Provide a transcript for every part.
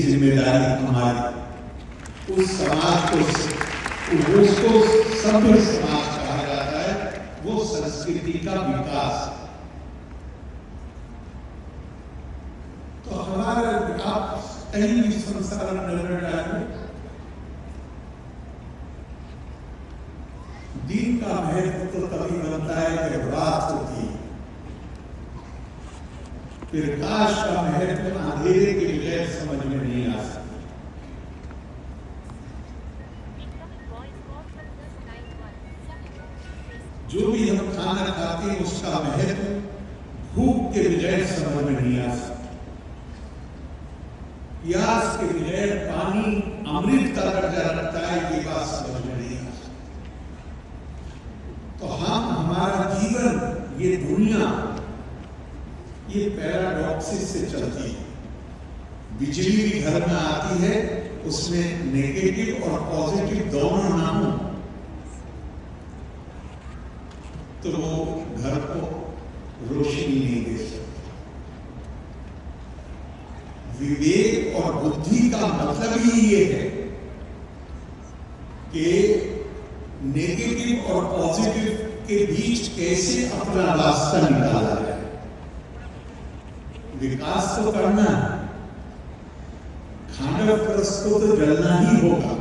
जिम्मेदारी हमारी उस समाज को, उसको सभ्य समाज कहा जाता है, वो संस्कृति का विकास। तो हमारे आप कहीं भी संसार नजर डालें, दिन का महत्व तो तभी बनता है जब रात होती है, प्रकाश का महत्व अंधेरे के बगैर समझ में नहीं आ सकता। जो भी हम खाना खाते हैं उसका महत्व भूख के बगैर समझ में नहीं आ सकता। प्यास के बगैर पानी अमृत का दर्जा रखता है, ये बात समझ में नहीं आ सकती। तो हम, हमारा जीवन, ये दुनिया, ये पैराडॉक्सिस से चलती है। बिजली भी घर में आती है, उसमें नेगेटिव और पॉजिटिव दोनों ना हो तो वो घर को रोशनी नहीं दे सकती। विवेक और बुद्धि का मतलब ही ये है कि नेगेटिव और पॉजिटिव के बीच कैसे अपना रास्ता निकाला जाए। विकास तो करना है, खांडव को तो जलना ही होगा,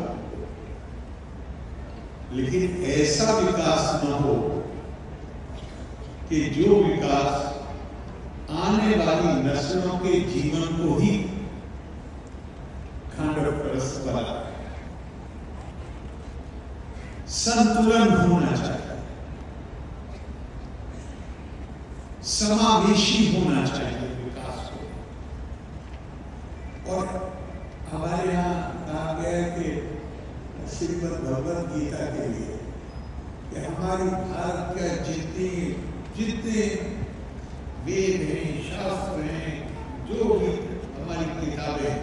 लेकिन ऐसा विकास न हो कि जो विकास आने वाली नस्लों के जीवन को ही खांडवग्रस्त बनाए। संतुलन होना चाहिए, समावेशी होना चाहिए विकास को। और हमारे यहाँ कहा गया कि श्रीमद् भगवद गीता के लिए कि हमारी भारत का जितने वेद हैं, शास्त्र हैं, जो भी हमारी किताबें,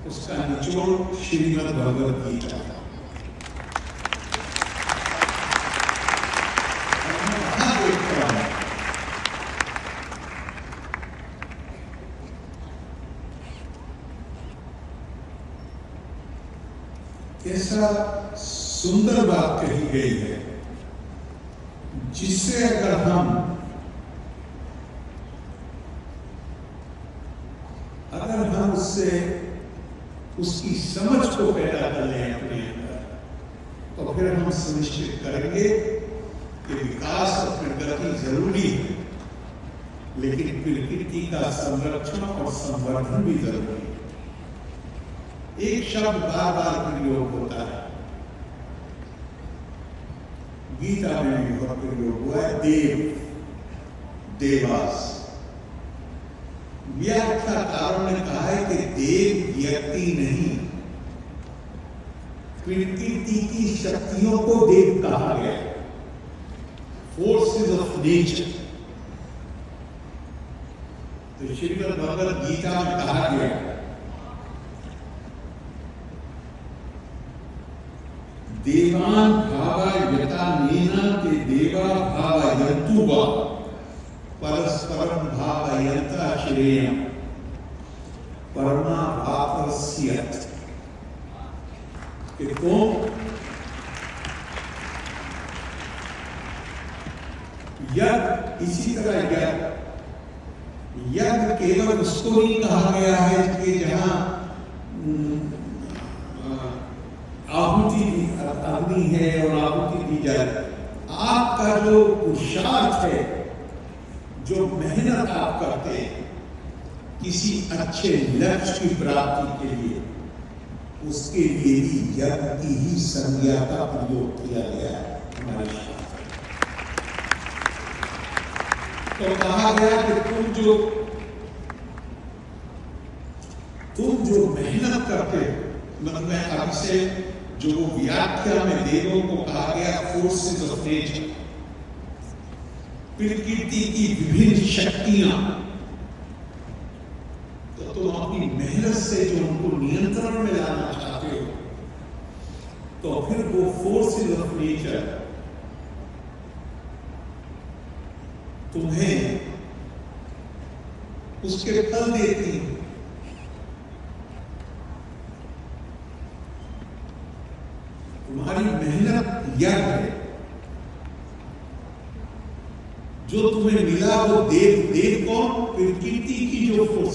उसका निचोड़ श्रीमद् भगवद गीता। ऐसा सुंदर बात कही गई है जिससे अगर हम उससे उसकी समझ को पैदा कर लें अपने अंदर, तो फिर हम सुनिश्चित करेंगे कि विकास और प्रगति जरूरी है, लेकिन प्रकृति का संरक्षण और संवर्धन भी जरूरी है। एक शब्द बार बार प्रयोग होता है, गीता में भी बहुत प्रयोग हुआ है, देव, देवास। व्याख्याकारों ने कहा है कि देव व्यक्ति नहीं, प्रकृति की शक्तियों को देव कहा गया, फोर्सेस ऑफ नेचर। तो श्रीमद् भगवद गीता में कहा गया, देवान भावा यथा नेना ते देवा भावा यंतुवा परस्परम भावयन्ता श्रेयम परमा भावस्यत्। तो यज्ञ, इसी तरह यज्ञ केवल उसको नहीं कहा गया है कि जहां आहुति अग्नि है और आहुति दी जाए। आपका जो पुरुषार्थ है, जो मेहनत आप करते हैं किसी अच्छे लक्ष्य की प्राप्ति के लिए, उसके लिए भी यज्ञ की ही संज्ञा का प्रयोग किया गया है हमारे शास्त्र। तो कहा गया कि तुम जो मेहनत करते हो, मतलब मैं अब से जो व्याख्या में देवों को कहा गया फोर्सेस ऑफ नेचर, प्रकृति की विभिन्न शक्तियां, तो तुम अपनी मेहनत से जो उनको नियंत्रण में लाना चाहते हो, तो फिर वो फोर्सेस ऑफ नेचर तुम्हें उसके फल देती हैं। तुम्हारी मेहनत यज्ञ है। जो तुम्हें मिला वो देव, देव कौन? कीर्ति की जो फोर्स